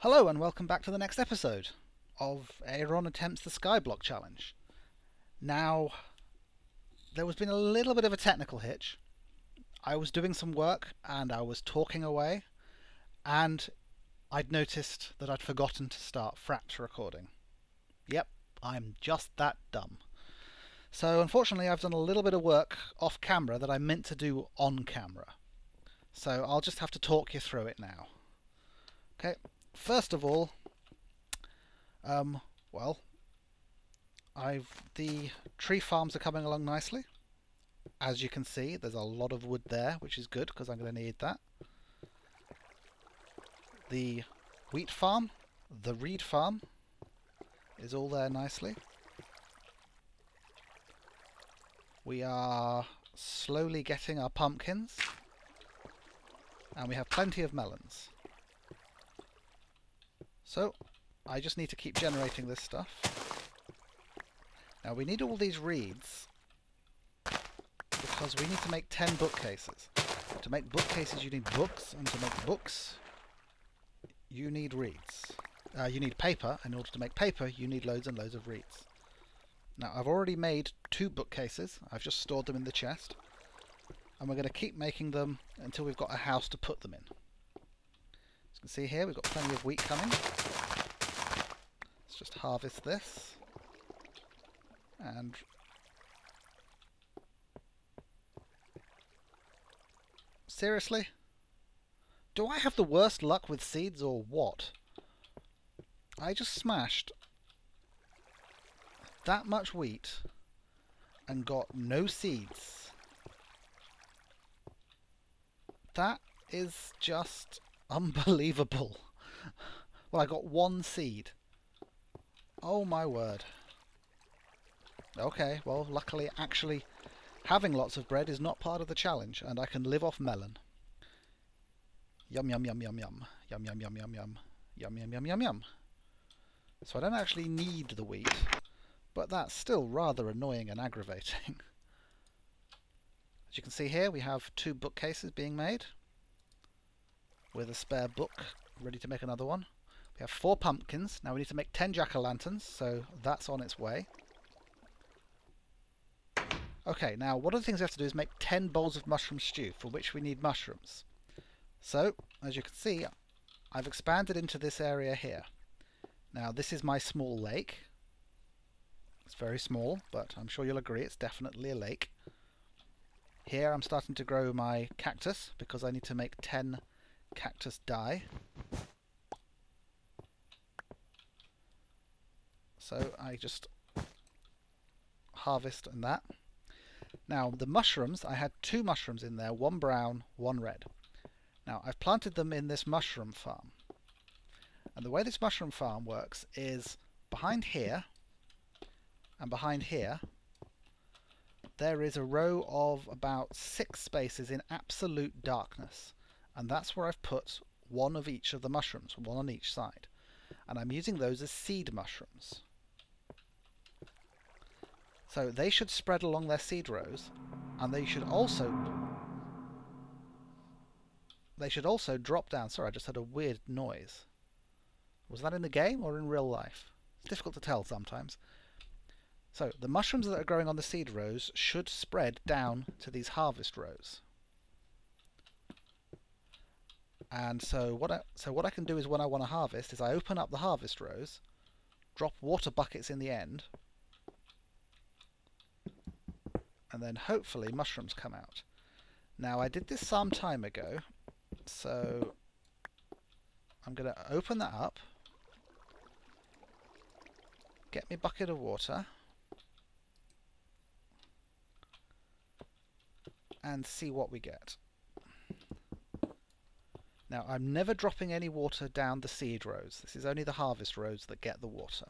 Hello and welcome back to the next episode of Ayaron Attempts the Skyblock Challenge. Now, there has been a little bit of a technical hitch. I was doing some work and I was talking away, and I'd noticed that I'd forgotten to start Fraps recording. Yep, I'm just that dumb. So unfortunately I've done a little bit of work off camera that I meant to do on camera. So I'll just have to talk you through it now. Okay. First of all, the tree farms are coming along nicely. As you can see, there's a lot of wood there, which is good because I'm going to need that. The wheat farm, the reed farm, is all there nicely. We are slowly getting our pumpkins, and we have plenty of melons. So, I just need to keep generating this stuff. Now we need all these reeds because we need to make 10 bookcases. To make bookcases you need books, and to make books you need reeds. You need paper, and in order to make paper you need loads and loads of reeds. Now I've already made 2 bookcases, I've just stored them in the chest, and we're going to keep making them until we've got a house to put them in. As you can see here, we've got plenty of wheat coming. Let's just harvest this. And seriously? Do I have the worst luck with seeds or what? I just smashed that much wheat and got no seeds. That is just unbelievable. Well, I got 1 seed. Oh my word. Okay, well, luckily actually having lots of bread is not part of the challenge, and I can live off melon. Yum yum yum yum yum. Yum yum yum yum yum. Yum yum yum yum yum. So I don't actually need the wheat, but that's still rather annoying and aggravating. As you can see here, we have 2 bookcases being made, with a spare book ready to make another one. We have 4 pumpkins. Now we need to make 10 jack-o'-lanterns, so that's on its way. Okay, now one of the things we have to do is make 10 bowls of mushroom stew, for which we need mushrooms. So, as you can see, I've expanded into this area here. Now this is my small lake. It's very small, but I'm sure you'll agree it's definitely a lake. Here I'm starting to grow my cactus, because I need to make 10 cactus dye. So I just harvest and that. Now the mushrooms, I had 2 mushrooms in there, 1 brown, 1 red. Now I've planted them in this mushroom farm. And the way this mushroom farm works is behind here and behind here there is a row of about 6 spaces in absolute darkness. And that's where I've put 1 of each of the mushrooms, 1 on each side. And I'm using those as seed mushrooms. So they should spread along their seed rows, and they should also drop down. Sorry, I just had a weird noise. Was that in the game or in real life? It's difficult to tell sometimes. So the mushrooms that are growing on the seed rows should spread down to these harvest rows. And so what I can do is, when I want to harvest, is I open up the harvest rows, drop water buckets in the end, and then hopefully mushrooms come out. Now I did this some time ago, so I'm going to open that up, get me a bucket of water, and see what we get. Now I'm never dropping any water down the seed rows. This is only the harvest rows that get the water.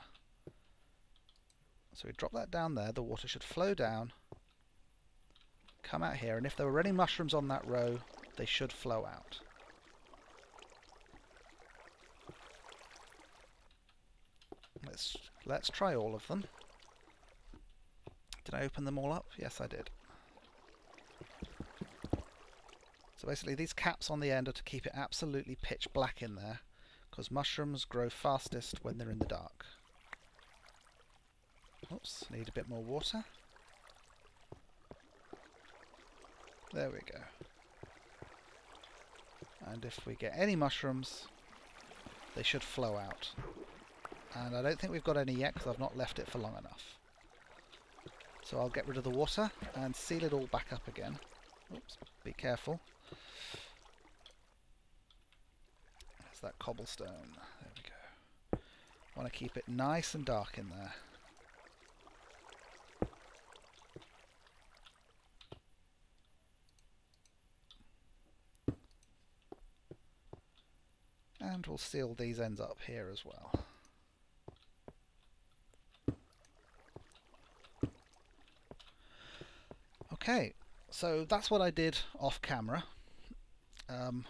So we drop that down there, the water should flow down, come out here, and if there were any mushrooms on that row, they should flow out. Let's try all of them. Did I open them all up? Yes, I did. So basically these caps on the end are to keep it absolutely pitch black in there, because mushrooms grow fastest when they're in the dark. Oops, need a bit more water. There we go. And if we get any mushrooms, they should flow out. And I don't think we've got any yet because I've not left it for long enough. So I'll get rid of the water and seal it all back up again. Oops, be careful. There's that cobblestone. There we go. I want to keep it nice and dark in there. And we'll seal these ends up here as well. Okay, so that's what I did off camera. I'm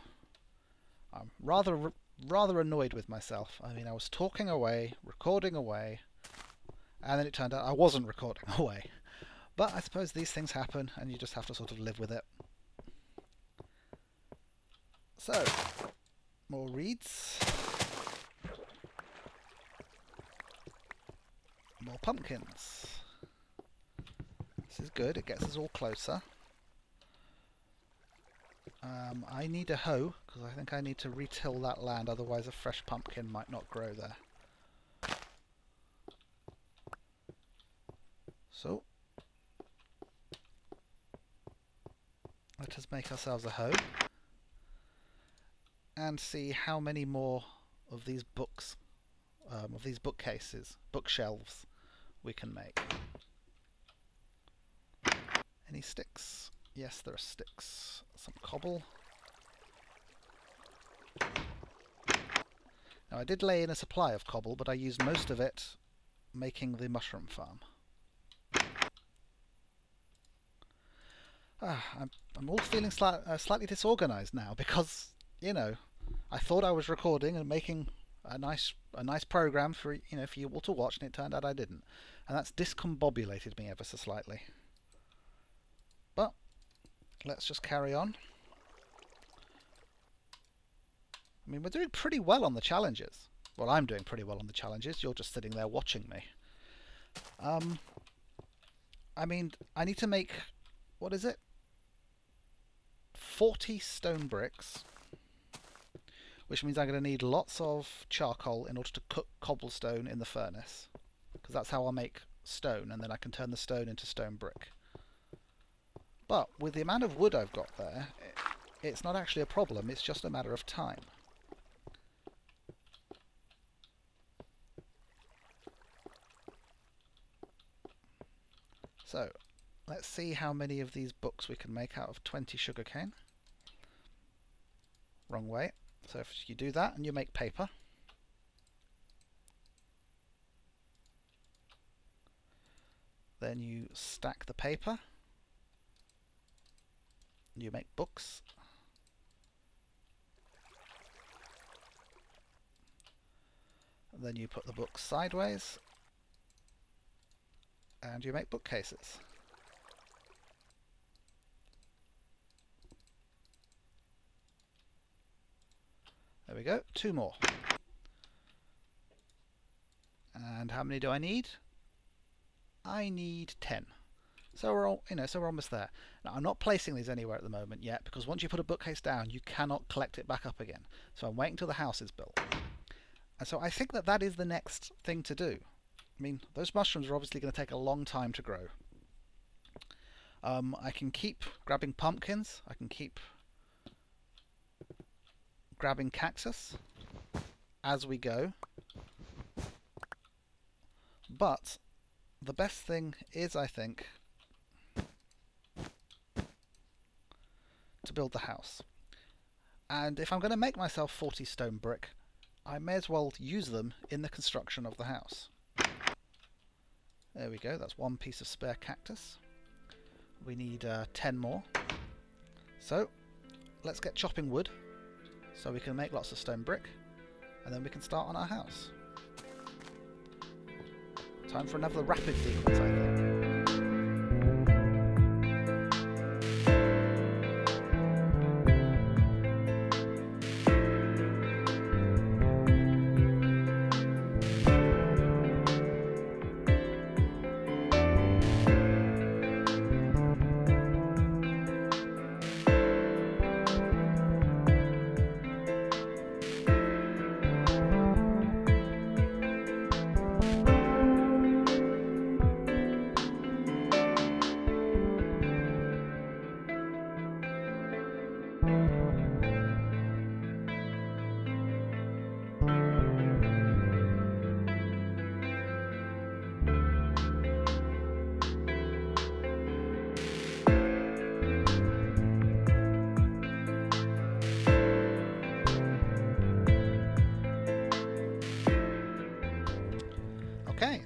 rather annoyed with myself. I mean, I was talking away, recording away, and then it turned out I wasn't recording away. But I suppose these things happen, and you just have to sort of live with it. So, more reeds. More pumpkins. This is good, it gets us all closer. I need a hoe, because I think I need to re-till that land, otherwise a fresh pumpkin might not grow there. So, let us make ourselves a hoe. And see how many more of these books, of these bookcases, bookshelves, we can make. Any sticks? Yes, there are sticks. Some cobble. Now I did lay in a supply of cobble, but I used most of it making the mushroom farm. I'm all feeling slightly disorganized now because, you know, I thought I was recording and making a nice program for for you all to watch, and it turned out I didn't, and that's discombobulated me ever so slightly. But let's just carry on. I mean, we're doing pretty well on the challenges. Well, I'm doing pretty well on the challenges. You're just sitting there watching me. I mean, I need to make, what is it? 40 stone bricks. Which means I'm going to need lots of charcoal in order to cook cobblestone in the furnace. Because that's how I'll make stone, and then I can turn the stone into stone brick. But with the amount of wood I've got there, it's not actually a problem, it's just a matter of time. So, let's see how many of these books we can make out of 20 sugarcane. Wrong way. So if you do that and you make paper, then you stack the paper, you make books, and then you put the books sideways, and you make bookcases. There we go, 2 more. And how many do I need? I need 10. So we're all, so we're almost there. Now I'm not placing these anywhere at the moment yet, because once you put a bookcase down, you cannot collect it back up again. So I'm waiting till the house is built. And so I think that that is the next thing to do. I mean, those mushrooms are obviously going to take a long time to grow. I can keep grabbing pumpkins. I can keep grabbing cactus as we go, but the best thing is, I think, to build the house. And if I'm going to make myself 40 stone brick, I may as well use them in the construction of the house. There we go, that's 1 piece of spare cactus. We need 10 more. So let's get chopping wood, so we can make lots of stone brick, and then we can start on our house. Time for another rapid sequence, I think. Okay,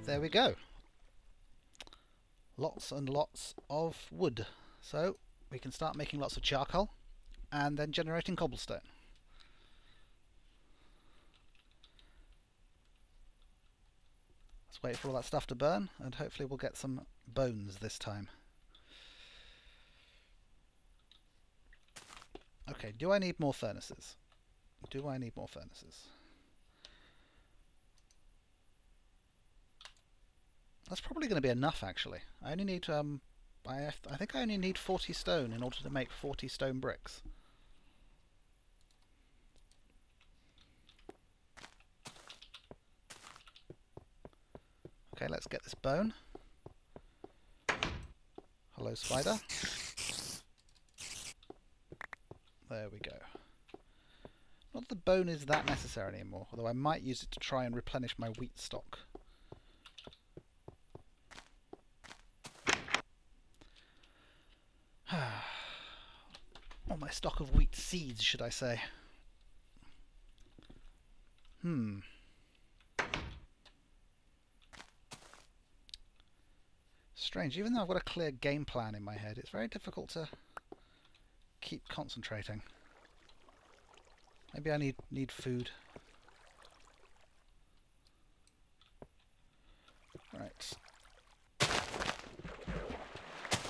there we go. Lots and lots of wood. So we can start making lots of charcoal and then generating cobblestone. Let's wait for all that stuff to burn and hopefully we'll get some bones this time. Okay, do I need more furnaces? Do I need more furnaces? That's probably going to be enough, actually. I only need I think I only need 40 stone in order to make 40 stone bricks. Okay, let's get this bone. Hello, spider. There we go. Not that the bone is that necessary anymore, although I might use it to try and replenish my wheat stock. Or my stock of wheat seeds, should I say. Strange, even though I've got a clear game plan in my head, it's very difficult to keep concentrating. Maybe I need food. Right. The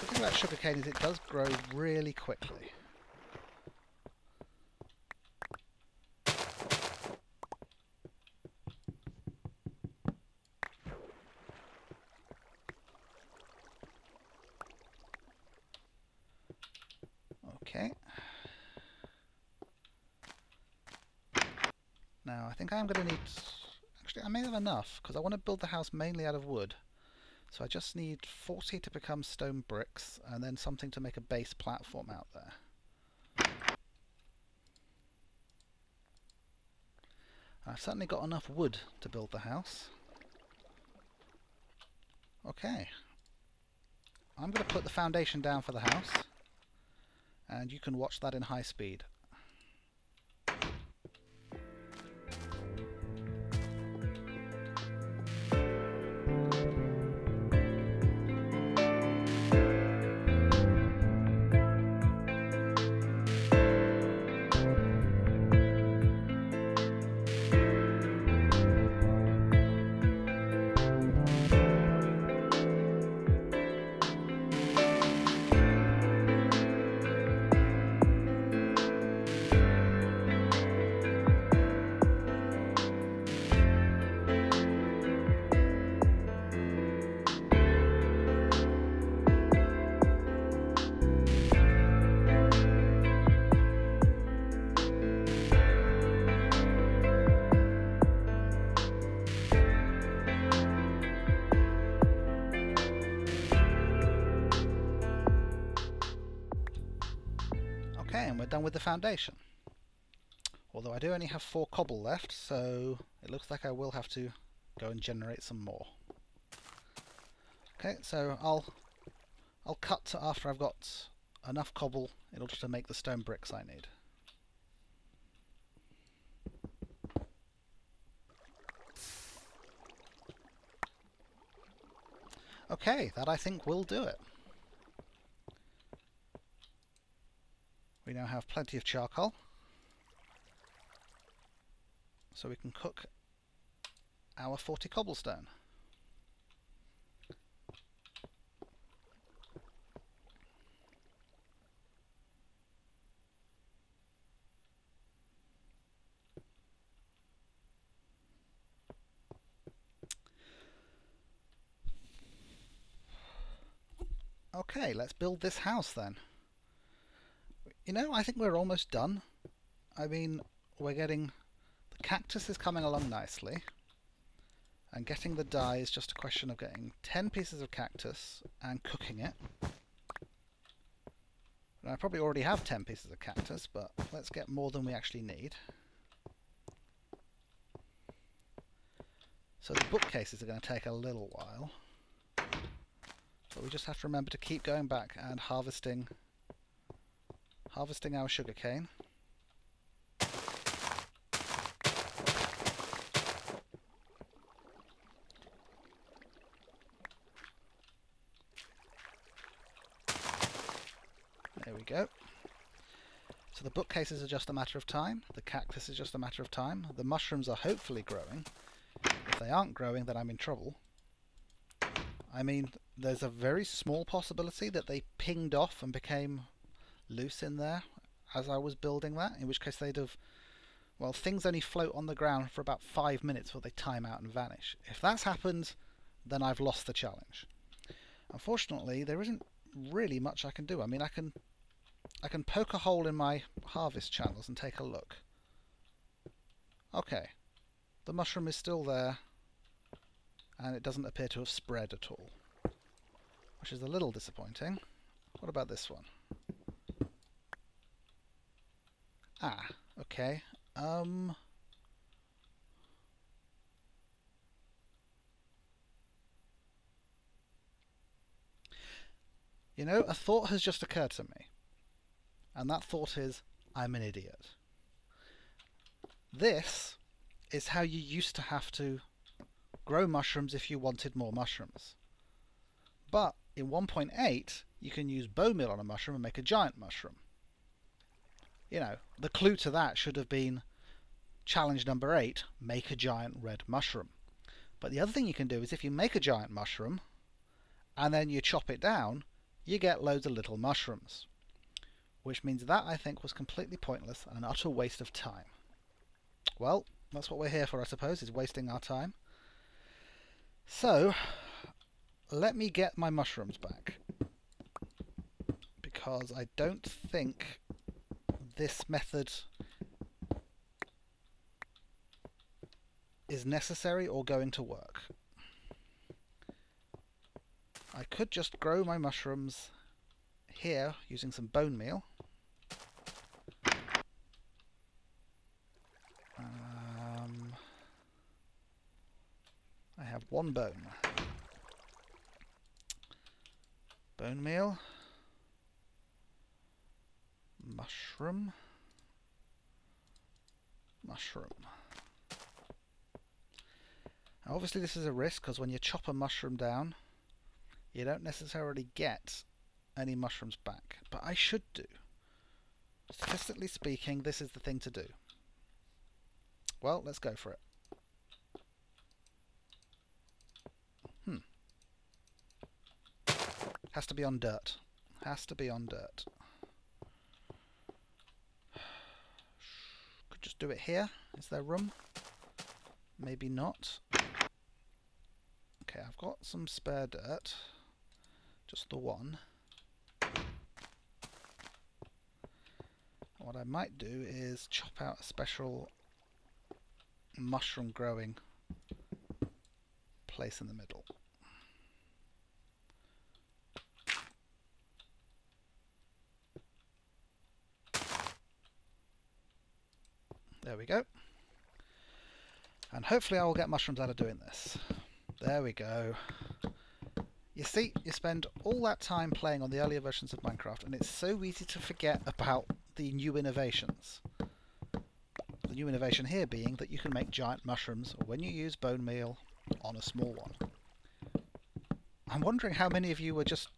thing about sugarcane is it does grow really quickly. Okay. Now I think I am going to need... Actually, I may have enough, because I want to build the house mainly out of wood. So I just need 40 to become stone bricks, and then something to make a base platform out there. I've certainly got enough wood to build the house. Okay. I'm going to put the foundation down for the house, and you can watch that in high speed. And we're done with the foundation. Although I do only have 4 cobble left, so it looks like I will have to go and generate some more. Okay, so I'll cut after I've got enough cobble in order to make the stone bricks I need. Okay, that I think will do it. We now have plenty of charcoal, so we can cook our 40 cobblestone. Okay, let's build this house then. You know, I think we're almost done. I mean, we're getting... The cactus is coming along nicely. And getting the dye is just a question of getting 10 pieces of cactus and cooking it. And I probably already have 10 pieces of cactus, but let's get more than we actually need. So the bookcases are going to take a little while. But we just have to remember to keep going back and harvesting our sugarcane. There we go. So the bookcases are just a matter of time. The cactus is just a matter of time. The mushrooms are hopefully growing. If they aren't growing, then I'm in trouble. I mean, there's a very small possibility that they pinged off and became loose in there as I was building that, in which case they'd have... Well, things only float on the ground for about 5 minutes before they time out and vanish. If that's happened, then I've lost the challenge. Unfortunately, there isn't really much I can do. I mean, I can poke a hole in my harvest channels and take a look. Okay, the mushroom is still there, and it doesn't appear to have spread at all, which is a little disappointing. What about this one? Ah, okay. You know, a thought has just occurred to me. And that thought is, I'm an idiot. This is how you used to have to grow mushrooms if you wanted more mushrooms. But in 1.8, you can use bone meal on a mushroom and make a giant mushroom. You know, the clue to that should have been challenge number 8, make a giant red mushroom. But the other thing you can do is if you make a giant mushroom and then you chop it down, you get loads of little mushrooms. Which means that, I think, was completely pointless and an utter waste of time. Well, that's what we're here for, I suppose, is wasting our time. So, let me get my mushrooms back. Because I don't think this method is necessary or going to work. I could just grow my mushrooms here using some bone meal. I have 1 bone. Bone meal. Mushroom. Mushroom. Now obviously this is a risk because when you chop a mushroom down, you don't necessarily get any mushrooms back, but I should do. Statistically speaking, this is the thing to do. Well, let's go for it. Has to be on dirt. Has to be on dirt. Could just do it here. Is there room? Maybe not. Okay, I've got some spare dirt. Just the one. What I might do is chop out a special mushroom growing place in the middle. There we go. And hopefully I will get mushrooms out of doing this. There we go. You see, you spend all that time playing on the earlier versions of Minecraft and it's so easy to forget about the new innovations. The new innovation here being that you can make giant mushrooms when you use bone meal on a small one. I'm wondering how many of you were just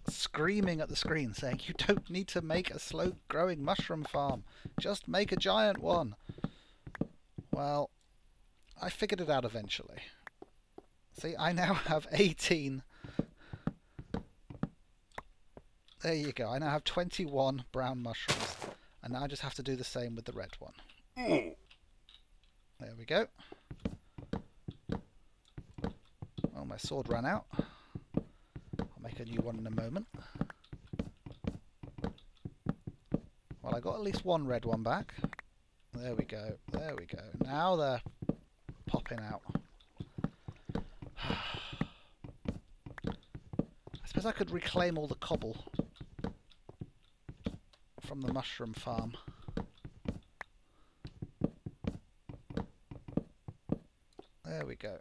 screaming at the screen saying you don't need to make a slow growing mushroom farm, just make a giant one. Well, I figured it out eventually. See, I now have 18. There you go, I now have 21 brown mushrooms, and now I just have to do the same with the red one. There we go. Oh, my sword ran out. I'll make a new one in a moment. Well, I got at least 1 red one back. There we go, there we go. Now they're popping out. I suppose I could reclaim all the cobble. from the mushroom farm. There we go.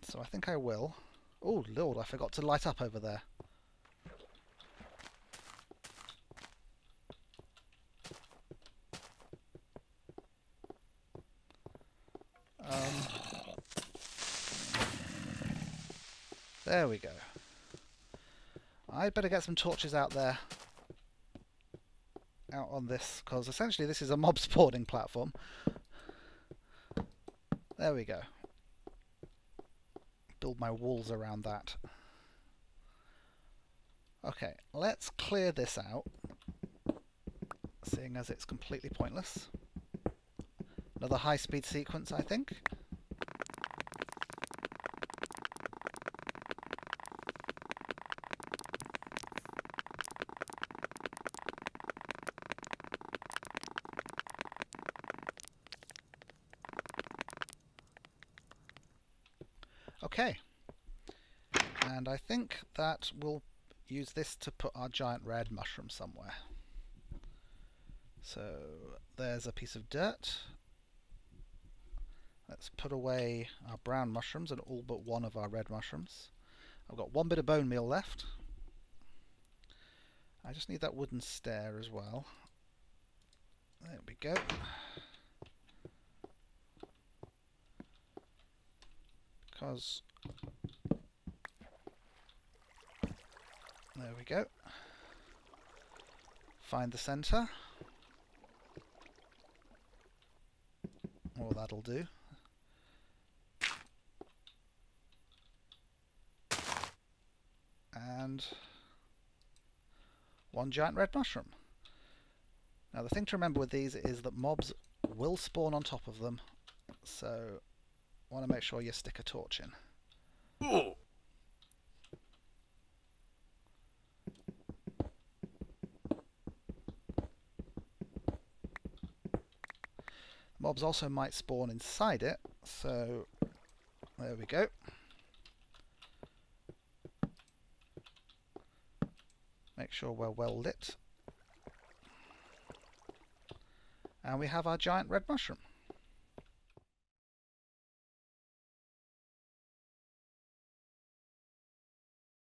So I think I will. Oh Lord, I forgot to light up over there. There we go. I'd better get some torches out there. Out on this, because essentially this is a mob spawning platform. There we go. Build my walls around that. Okay, let's clear this out, seeing as it's completely pointless. Another high-speed sequence, I think. Okay, and I think that we'll use this to put our giant red mushroom somewhere. So there's a piece of dirt. Let's put away our brown mushrooms and all but one of our red mushrooms. I've got one bit of bone meal left. I just need that wooden stair as well. There we go. Because there we go. Find the center. Oh, that'll do. And one giant red mushroom. Now the thing to remember with these is that mobs will spawn on top of them, so want to make sure you stick a torch in. Oh. Mobs also might spawn inside it, so there we go. Make sure we're well lit. And we have our giant red mushroom.